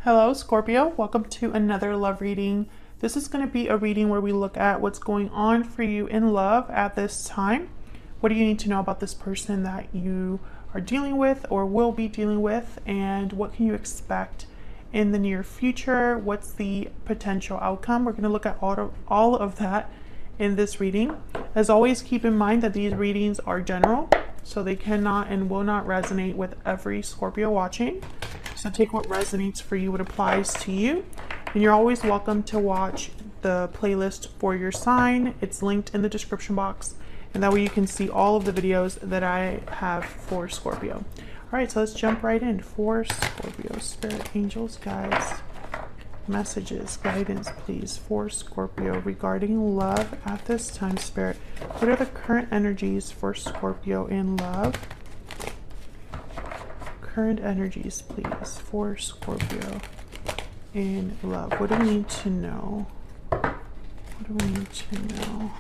Hello, Scorpio. Welcome to another love reading. This is going to be a reading where we look at what's going on for you in love at this time. What do you need to know about this person that you are dealing with or will be dealing with? And what can you expect in the near future? What's the potential outcome? We're going to look at all of that in this reading. As always, keep in mind that these readings are general, so they cannot and will not resonate with every Scorpio watching. So take what resonates for you, what applies to you. And you're always welcome to watch the playlist for your sign. It's linked in the description box. And that way you can see all of the videos that I have for Scorpio. All right, so let's jump right in. For Scorpio, spirit, angels, guides, messages, guidance, please, for Scorpio regarding love at this time, spirit. What are the current energies for Scorpio in love? Current energies, please, for Scorpio in love. What do we need to know? What do we need to know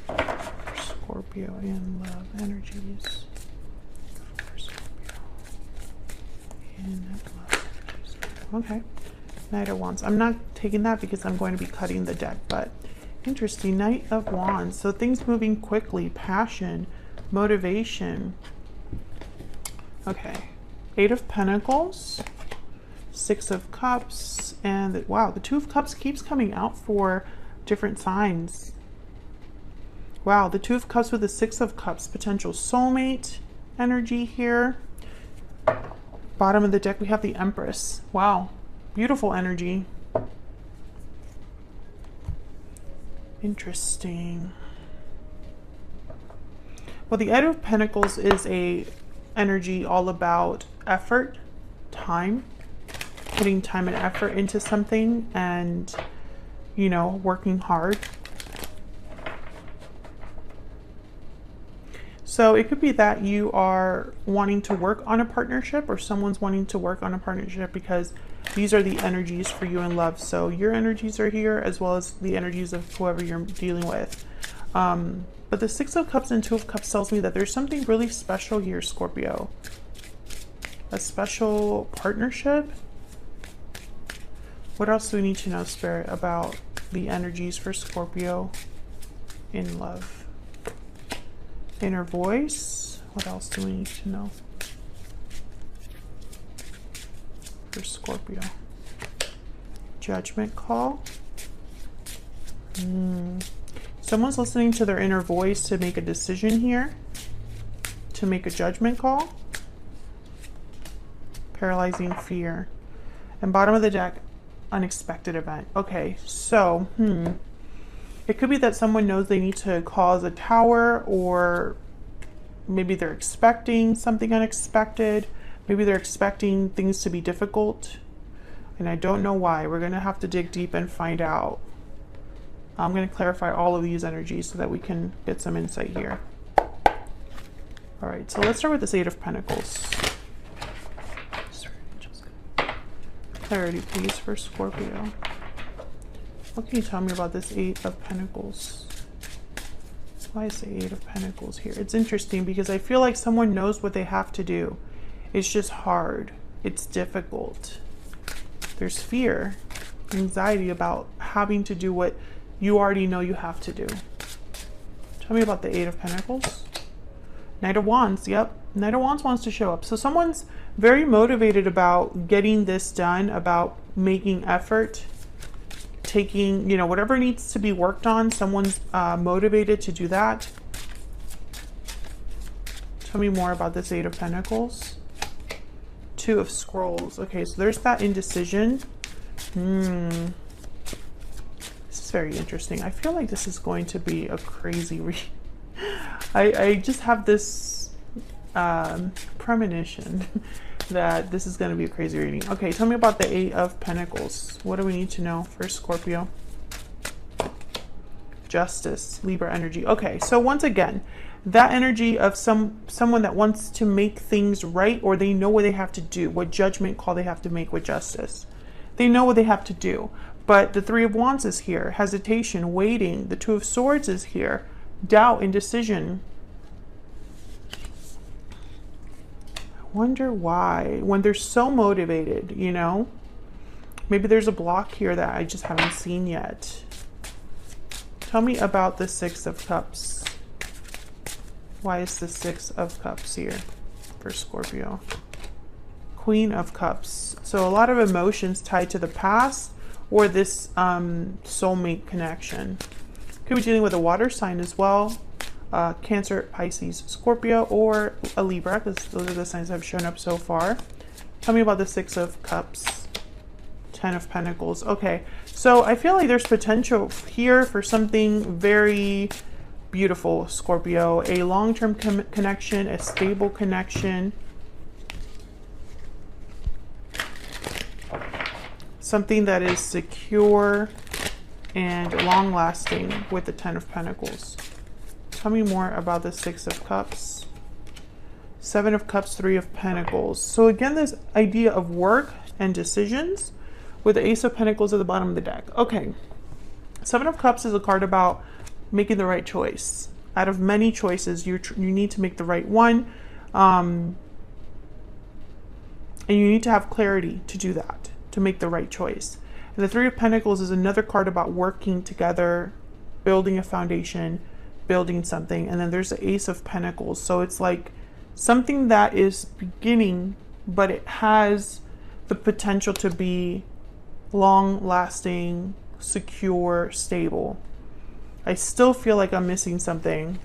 for Scorpio in love? Energies for Scorpio in love. Okay. Knight of Wands. I'm not taking that because I'm going to be cutting the deck, but interesting. Knight of Wands. So things moving quickly, passion, motivation. Okay. Eight of Pentacles, Six of Cups, and wow, the Two of Cups keeps coming out for different signs. Wow, the Two of Cups with the Six of Cups, potential soulmate energy here. Bottom of the deck, we have the Empress. Wow, beautiful energy. Interesting. Well, the Eight of Pentacles is a energy all about effort, time, putting time and effort into something and, you know, working hard. So it could be that you are wanting to work on a partnership or someone's wanting to work on a partnership because these are the energies for you in love. So your energies are here as well as the energies of whoever you're dealing with. But the Six of Cups and Two of Cups tells me that there's something really special here, Scorpio. A special partnership. What else do we need to know, Spirit, about the energies for Scorpio in love? Inner voice. What else do we need to know for Scorpio? Judgment call. Someone's listening to their inner voice to make a decision here, to make a judgment call. Paralyzing fear. And bottom of the deck, unexpected event. Okay, so, it could be that someone knows they need to cause a tower, or maybe they're expecting something unexpected. Maybe they're expecting things to be difficult, and I don't know why. We're going to have to dig deep and find out. I'm going to clarify all of these energies so that we can get some insight here. All right, so let's start with this Eight of Pentacles. Clarity, please, for Scorpio. What can you tell me about this Eight of Pentacles? Why is the Eight of Pentacles here? It's interesting because I feel like someone knows what they have to do. It's just hard. It's difficult. There's fear, anxiety about having to do what you already know you have to do. Tell me about the Eight of Pentacles. Knight of Wands. Yep. Knight of Wands wants to show up. So someone's very motivated about getting this done, about making effort, taking, you know, whatever needs to be worked on. Someone's motivated to do that. Tell me more about this Eight of Pentacles. Two of Scrolls. Okay, so there's that indecision. This is very interesting. I feel like this is going to be a crazy read. I just have this premonition that this is going to be a crazy reading. Okay, tell me about the Eight of Pentacles. What do we need to know for Scorpio? Justice, Libra energy. Okay, so once again, that energy of someone that wants to make things right, or they know what they have to do, what judgment call they have to make with justice. They know what they have to do. But the Three of Wands is here. Hesitation, waiting. The Two of Swords is here. Doubt, indecision. I wonder why. When they're so motivated, you know? Maybe there's a block here that I just haven't seen yet. Tell me about the Six of Cups. Why is the Six of Cups here for Scorpio? Queen of Cups. So a lot of emotions tied to the past or this soulmate connection. Could be dealing with a water sign as well. Cancer, Pisces, Scorpio, or a Libra, because those are the signs that have shown up so far. Tell me about the Six of Cups. Ten of Pentacles. Okay, so I feel like there's potential here for something very beautiful, Scorpio. A long-term connection, a stable connection. Something that is secure and long-lasting with the Ten of Pentacles. Tell me more about the Six of Cups. Seven of Cups, Three of Pentacles. So again, this idea of work and decisions with the Ace of Pentacles at the bottom of the deck. Okay, Seven of Cups is a card about making the right choice. Out of many choices, you need to make the right one. And you need to have clarity to do that, to make the right choice. And the Three of Pentacles is another card about working together, building a foundation, building something. And then there's the Ace of Pentacles. So it's like something that is beginning, but it has the potential to be long-lasting, secure, stable. I still feel like I'm missing something.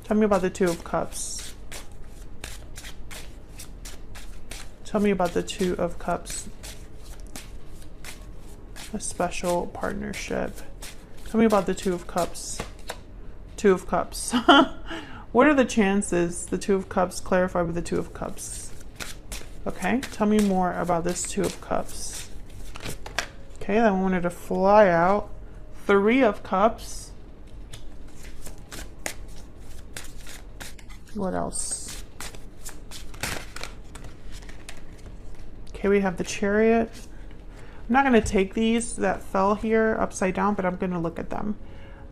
Tell me about the Two of Cups. Tell me about the Two of Cups. A special partnership. Tell me about the Two of Cups. Two of Cups. What are the chances the Two of Cups clarify with the Two of Cups? Okay, tell me more about this Two of Cups. Okay, I wanted to fly out. Three of Cups. What else? Okay, we have the Chariot. I'm not going to take these that fell here upside down, but I'm going to look at them.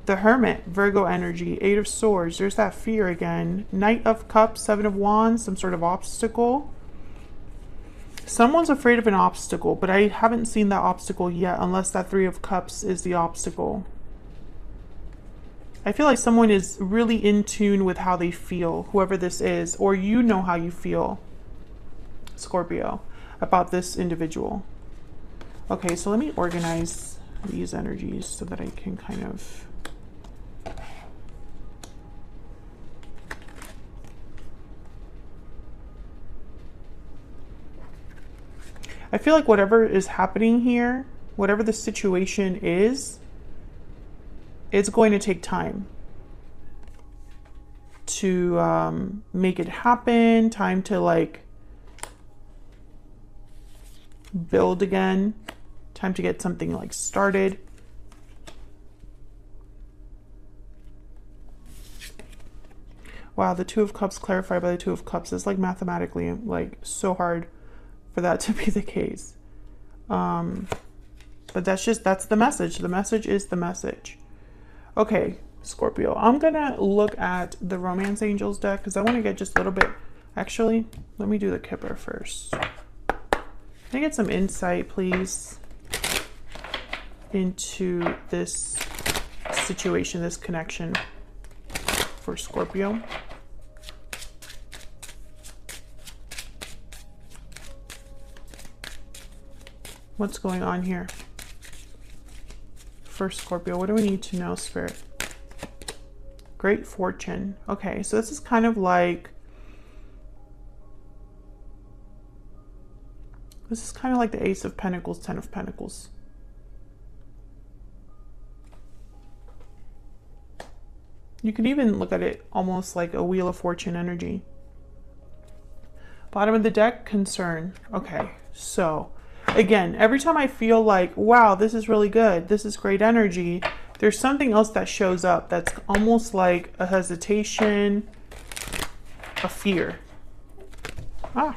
The Hermit, Virgo energy. Eight of Swords. There's that fear again. Knight of Cups, Seven of Wands, some sort of obstacle. Someone's afraid of an obstacle, but I haven't seen that obstacle yet, unless that Three of Cups is the obstacle. I feel like someone is really in tune with how they feel, whoever this is, or you know how you feel, Scorpio, about this individual. Okay, so let me organize these energies so that I can kind of... I feel like whatever is happening here, whatever the situation is, it's going to take time to make it happen, time to like build again, time to get something like started. Wow, the Two of Cups clarified by the Two of Cups is like mathematically like so hard for that to be the case. But that's the message. The message is the message. Okay, Scorpio, I'm gonna look at the Romance Angels deck because I want to get just a little bit. Actually, let me do the Kipper first. Can I get some insight, please, into this situation, this connection for Scorpio? What's going on here for Scorpio? What do we need to know, Spirit? Great fortune. Okay, so this is kind of like... This is kind of like the Ace of Pentacles, Ten of Pentacles. You could even look at it almost like a Wheel of Fortune energy. Bottom of the deck, concern. Okay, so... Again, every time I feel like, wow, this is really good, this is great energy, there's something else that shows up that's almost like a hesitation, a fear. Ah,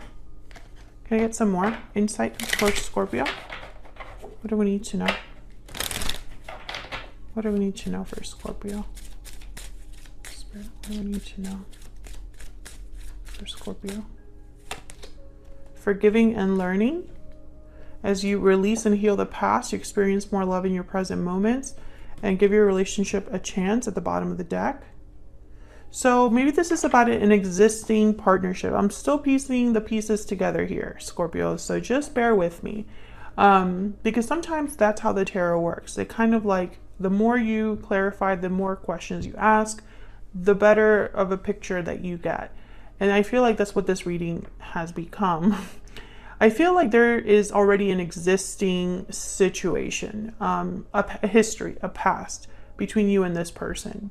can I get some more insight for Scorpio? What do we need to know? What do we need to know for Scorpio? Spirit, what do we need to know for Scorpio? Forgiving and learning. As you release and heal the past, you experience more love in your present moments and give your relationship a chance at the bottom of the deck. So maybe this is about an existing partnership. I'm still piecing the pieces together here, Scorpio, so just bear with me. Because sometimes that's how the tarot works. It kind of like, the more you clarify, the more questions you ask, the better of a picture that you get. And I feel like that's what this reading has become. I feel like there is already an existing situation, a history, a past between you and this person.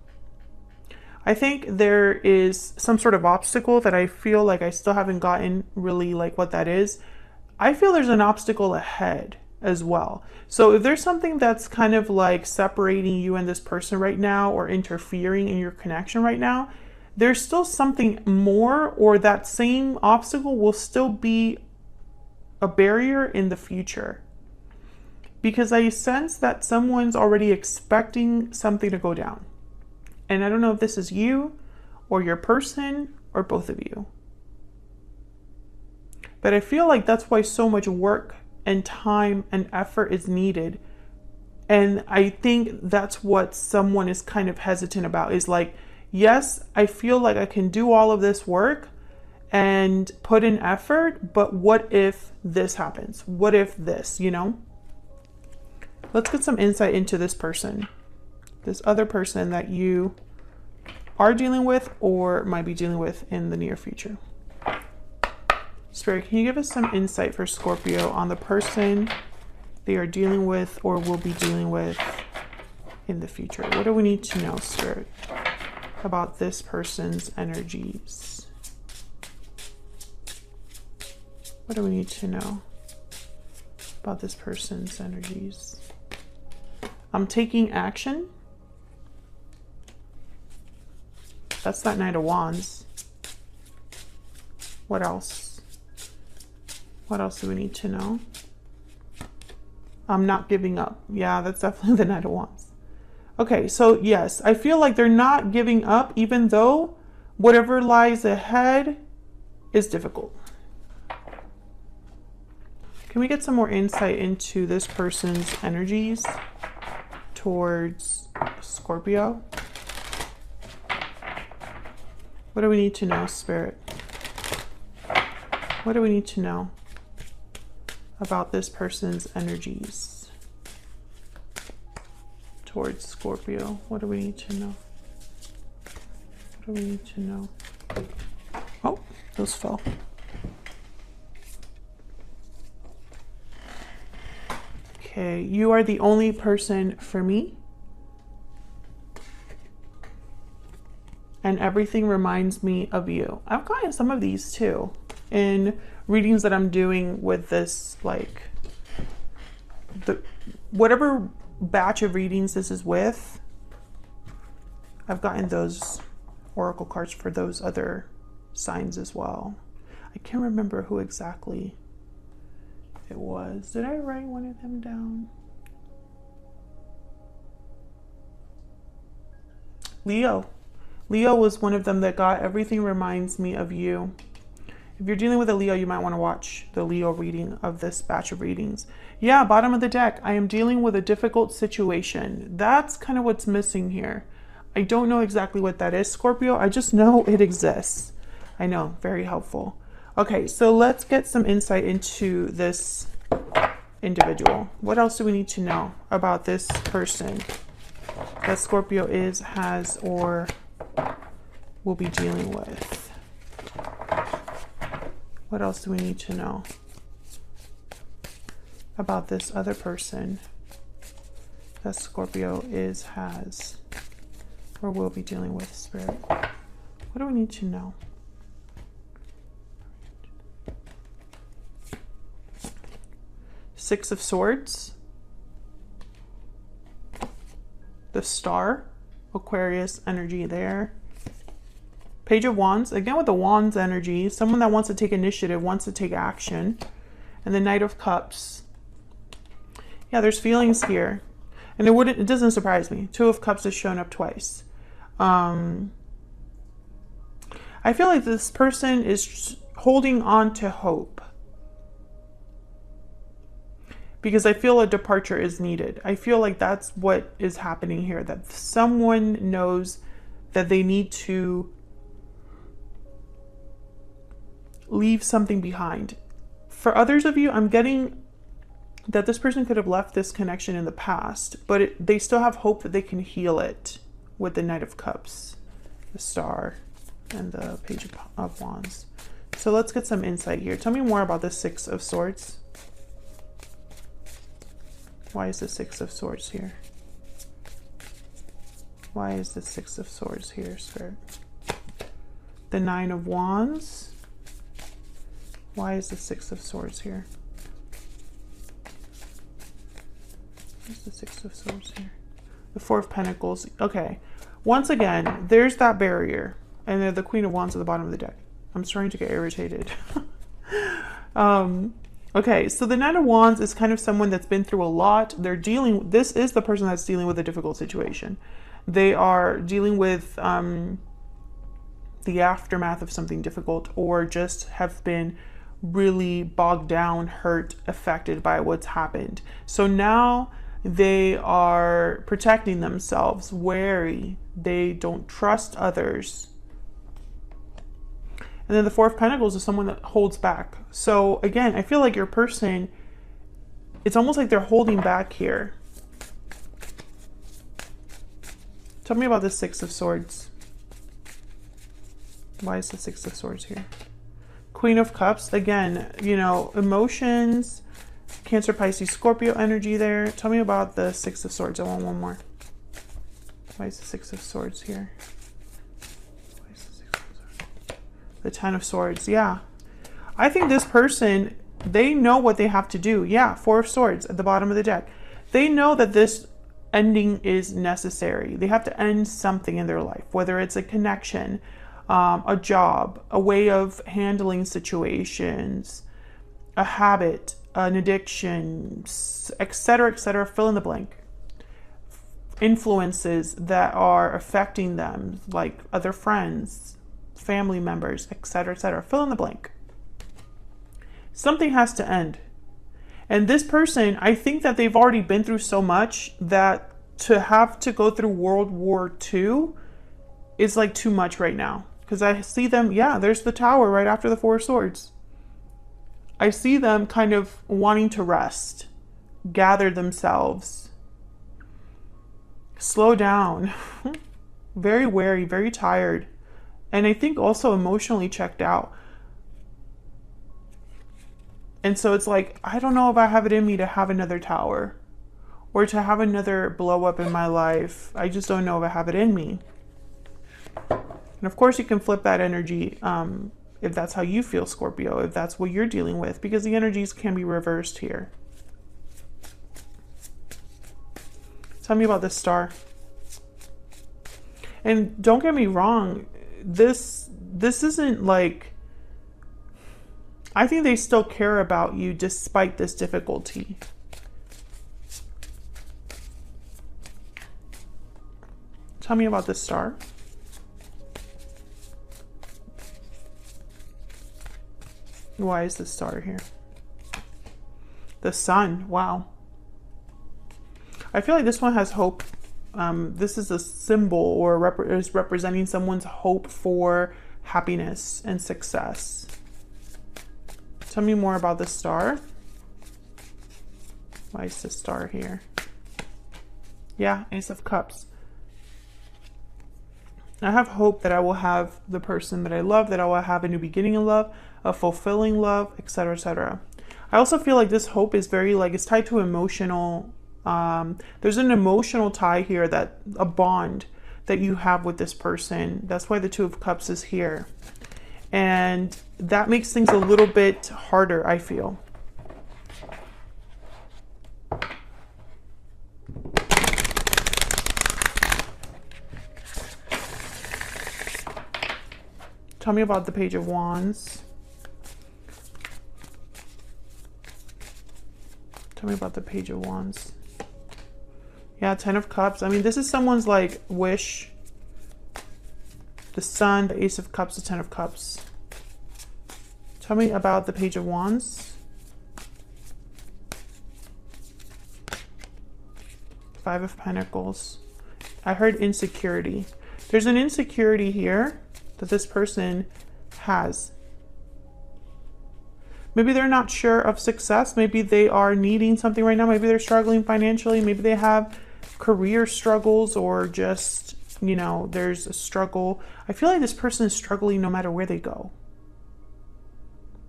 I think there is some sort of obstacle that I feel like I still haven't gotten really like what that is. I feel there's an obstacle ahead as well. So if there's something that's kind of like separating you and this person right now or interfering in your connection right now, there's still something more, or that same obstacle will still be a barrier in the future. Because I sense that someone's already expecting something to go down. And I don't know if this is you or your person or both of you. But I feel like that's why so much work and time and effort is needed. And I think that's what someone is kind of hesitant about, is like, yes, I feel like I can do all of this work and put in effort, but what if this happens? What if this, you know? Let's get some insight into this person. This other person that you are dealing with or might be dealing with in the near future. Spirit, can you give us some insight for Scorpio on the person they are dealing with or will be dealing with in the future? What do we need to know, Spirit, about this person's energies? What do we need to know about this person's energies? I'm taking action. That's that Knight of Wands. What else? What else do we need to know? I'm not giving up. Yeah, that's definitely the Knight of Wands. Okay, so yes, I feel like they're not giving up, even though whatever lies ahead is difficult. Can we get some more insight into this person's energies towards Scorpio? What do we need to know, Spirit? What do we need to know about this person's energies towards Scorpio? What do we need to know? What do we need to know? Oh, those fell. Okay, you are the only person for me. And everything reminds me of you. I've gotten some of these too in readings that I'm doing with this, like, whatever batch of readings this is with. I've gotten those oracle cards for those other signs as well. I can't remember who exactly it was. Did I write one of them down? Leo. Leo was one of them that got everything reminds me of you. If you're dealing with a Leo, you might want to watch the Leo reading of this batch of readings. Yeah, bottom of the deck, I am dealing with a difficult situation. That's kind of what's missing here. I don't know exactly what that is, Scorpio. I just know it exists. I know, very helpful. Okay, so let's get some insight into this individual. What else do we need to know about this person that Scorpio is, has, or will be dealing with? What else do we need to know about this other person that Scorpio is, has, or will be dealing with, Spirit? What do we need to know? Six of Swords, the Star, Aquarius energy there. Page of Wands, again with the Wands energy, someone that wants to take initiative, wants to take action. And the Knight of Cups. Yeah, there's feelings here. And it doesn't surprise me. Two of Cups has shown up twice. I feel like this person is holding on to hope. because I feel a departure is needed. I feel like that's what is happening here, that someone knows that they need to leave something behind. For others of you, I'm getting that this person could have left this connection in the past, but they still have hope that they can heal it with the Knight of Cups, the Star, and the Page of Wands. So let's get some insight here. Tell me more about the Six of Swords. Why is the Six of Swords here? Why is the Six of Swords here, Spirit? The Nine of Wands. Why is the Six of Swords here? Where's the Six of Swords here? The Four of Pentacles. Okay. Once again, there's that barrier. And then the Queen of Wands at the bottom of the deck. I'm starting to get irritated. Okay, so the Nine of Wands is kind of someone that's been through a lot. This is the person that's dealing with a difficult situation. They are dealing with the aftermath of something difficult, or just have been really bogged down, hurt, affected by what's happened. So now they are protecting themselves, wary. They don't trust others. And then the Four of Pentacles is someone that holds back. So again, I feel like your person, it's almost like they're holding back here. Tell me about the Six of Swords. Why is the Six of Swords here? Queen of Cups, again, you know, emotions, Cancer, Pisces, Scorpio energy there. Tell me about the Six of Swords. I want one more. Why is the Six of Swords here? The Ten of Swords. Yeah. I think this person, they know what they have to do. Yeah. Four of Swords at the bottom of the deck. They know that this ending is necessary. They have to end something in their life, whether it's a connection, a job, a way of handling situations, a habit, an addiction, etc., fill in the blank. Influences that are affecting them, like other friends, family members, etc., fill in the blank. Something has to end. And this person, I think that they've already been through so much that to have to go through World War II is like too much right now. Because I see them, yeah, there's the Tower right after the Four of Swords. I see them kind of wanting to rest, gather themselves, slow down, very wary, very tired. And I think also emotionally checked out. And so it's like, I don't know if I have it in me to have another tower or to have another blow up in my life. I just don't know if I have it in me. And of course you can flip that energy if that's how you feel, Scorpio, if that's what you're dealing with, because the energies can be reversed here. Tell me about this Star. And don't get me wrong, this isn't like, I think they still care about you despite this difficulty. Tell me about this Star. Why is the Star here? The Sun. Wow. I feel like this one has hope. This is a symbol or is representing someone's hope for happiness and success. Tell me more about the Star. Why is the Star here? Yeah, Ace of Cups. I have hope that I will have the person that I love, that I will have a new beginning in love, a fulfilling love, etc., etc. I also feel like this hope is very, like, it's tied to emotional, there's an emotional tie here, that a bond that you have with this person. That's why the Two of Cups is here. And that makes things a little bit harder, I feel. Tell me about the Page of Wands. Tell me about the Page of Wands. Yeah, Ten of Cups. I mean, this is someone's like wish. The Sun, the Ace of Cups, the Ten of Cups. Tell me about the Page of Wands. Five of Pentacles. I heard insecurity. There's an insecurity here that this person has. Maybe they're not sure of success. Maybe they are needing something right now. Maybe they're struggling financially. Maybe they have career struggles, or just, you know, there's a struggle. I feel like this person is struggling no matter where they go.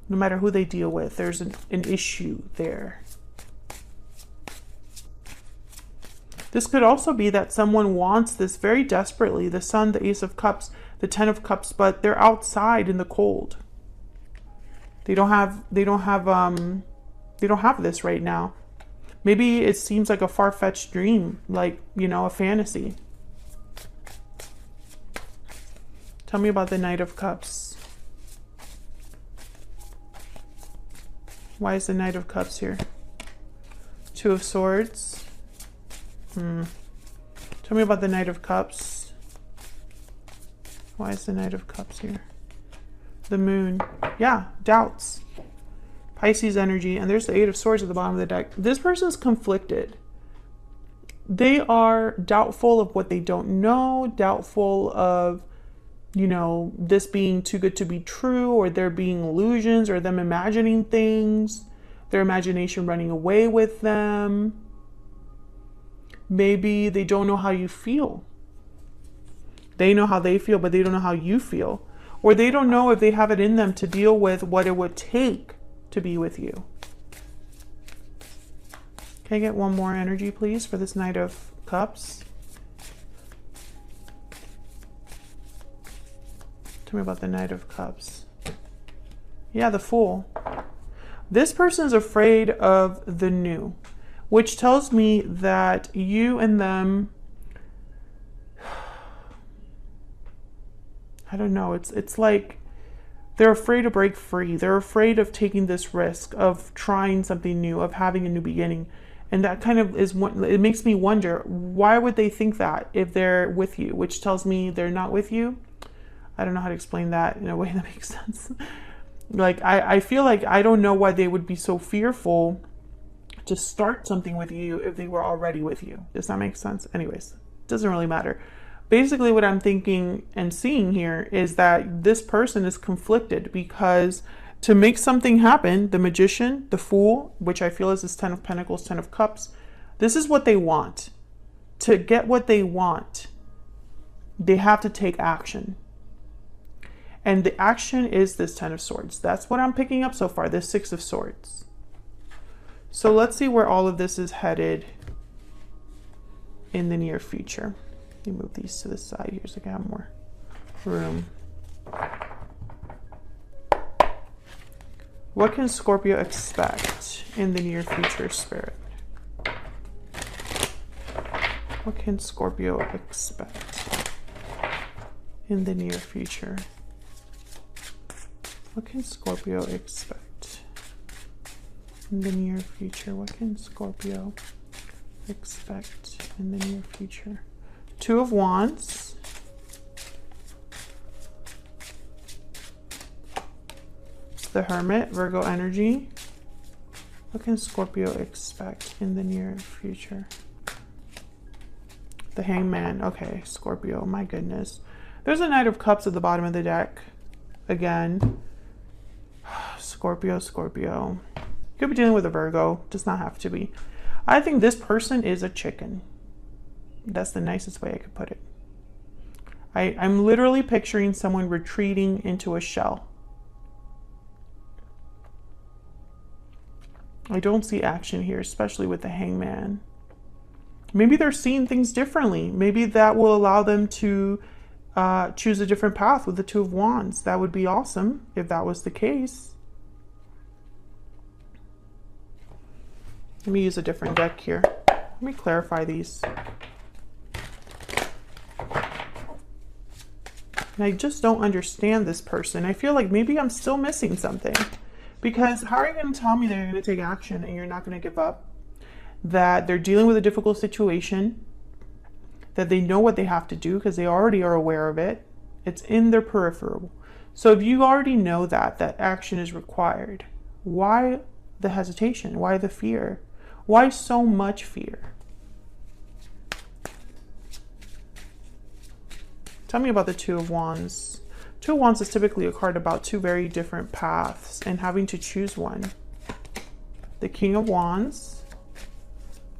No matter who they deal with, there's an issue there. This could also be that someone wants this very desperately. The Sun, the Ace of Cups, the Ten of Cups, but they're outside in the cold. They don't have this right now. Maybe it seems like a far-fetched dream, like, you know, a fantasy. Tell me about the Knight of Cups. Why is the Knight of Cups here? Two of Swords. Tell me about the Knight of Cups. Why is the Knight of Cups here? The Moon. Yeah, doubts. Pisces energy. And there's the Eight of Swords at the bottom of the deck. This person's conflicted. They are doubtful of what they don't know. Doubtful of, you know, this being too good to be true, or there being illusions, or them imagining things. Their imagination running away with them. Maybe they don't know how you feel. They know how they feel, but they don't know how you feel. Or they don't know if they have it in them to deal with what it would take to be with you. Can I get one more energy, please, for this Knight of Cups? Tell me about the Knight of Cups. Yeah, the Fool. This person is afraid of the new, which tells me that you and them, I don't know, it's like they're afraid to break free. They're afraid of taking this risk of trying something new, of having a new beginning. And that kind of is what it makes me wonder, why would they think that if they're with you, which tells me they're not with you? I don't know how to explain that in a way that makes sense. Like, I feel like I don't know why they would be so fearful to start something with you if they were already with you. Does that make sense? Anyways, doesn't really matter. Basically, what I'm thinking and seeing here is that this person is conflicted, because to make something happen, the Magician, the Fool, which I feel is this Ten of Pentacles, Ten of Cups, this is what they want. To get what they want, they have to take action. And the action is this Ten of Swords. That's what I'm picking up so far, this Six of Swords. So let's see where all of this is headed in the near future. Let me move these to the side here so I can have more room. What can Scorpio expect in the near future, Spirit? What can Scorpio expect in the near future? What can Scorpio expect in the near future? What can Scorpio expect in the near future? Two of Wands. The Hermit, Virgo energy. What can Scorpio expect in the near future? The Hangman. Okay, Scorpio, my goodness. There's a Knight of Cups at the bottom of the deck. Again. Scorpio, Scorpio. You could be dealing with a Virgo. Does not have to be. I think this person is a chicken. That's the nicest way I could put it. I'm literally picturing someone retreating into a shell. I don't see action here, especially with the Hangman. Maybe they're seeing things differently. Maybe that will allow them to choose a different path with the Two of Wands. That would be awesome if that was the case. Let me use a different deck here. Let me clarify these. And I just don't understand this person. I feel like maybe I'm still missing something. Because how are you going to tell me they're going to take action and you're not going to give up? That they're dealing with a difficult situation. That they know what they have to do because they already are aware of it. It's in their peripheral. So if you already know that action is required, why the hesitation? Why the fear? Why so much fear? Tell me about the Two of Wands. Two of Wands is typically a card about two very different paths and having to choose one. The King of Wands.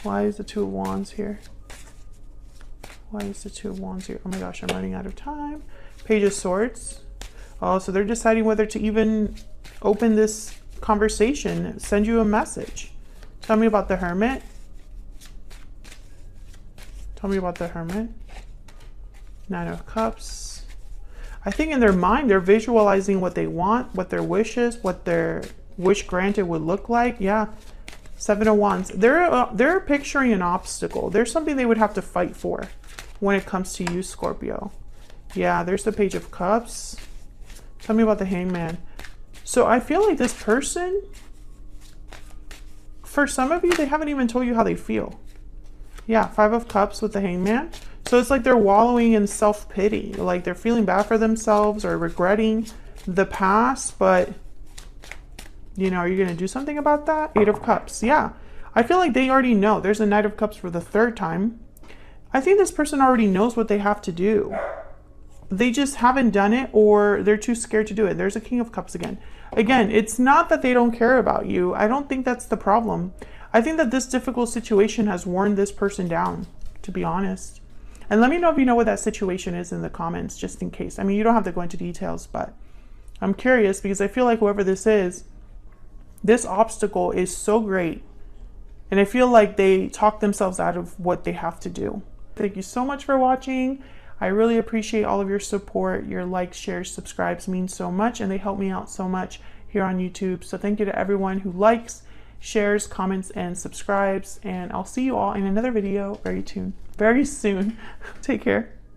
Why is the Two of Wands here? Why is the Two of Wands here? Oh my gosh, I'm running out of time. Page of Swords. Oh, so they're deciding whether to even open this conversation, send you a message. Tell me about the Hermit. Tell me about the Hermit. Nine of Cups. I think in their mind, they're visualizing what they want, what their wish is, what their wish granted would look like. Yeah. Seven of Wands. They're picturing an obstacle. There's something they would have to fight for when it comes to you, Scorpio. Yeah, there's the Page of Cups. Tell me about the Hangman. So I feel like this person, for some of you, they haven't even told you how they feel. Yeah, Five of Cups with the Hangman. So it's like they're wallowing in self-pity. Like they're feeling bad for themselves or regretting the past. But, you know, are you going to do something about that? Eight of Cups. Yeah, I feel like they already know. There's a Knight of Cups for the third time. I think this person already knows what they have to do. They just haven't done it, or they're too scared to do it. There's a King of Cups again. Again, it's not that they don't care about you. I don't think that's the problem. I think that this difficult situation has worn this person down, to be honest. And let me know if you know what that situation is in the comments, just in case. I mean, you don't have to go into details, but I'm curious because I feel like whoever this is, this obstacle is so great. And I feel like they talk themselves out of what they have to do. Thank you so much for watching. I really appreciate all of your support. Your likes, shares, subscribes mean so much, and they help me out so much here on YouTube. So thank you to everyone who likes, shares, comments, and subscribes. And I'll see you all in another video very soon. Take care.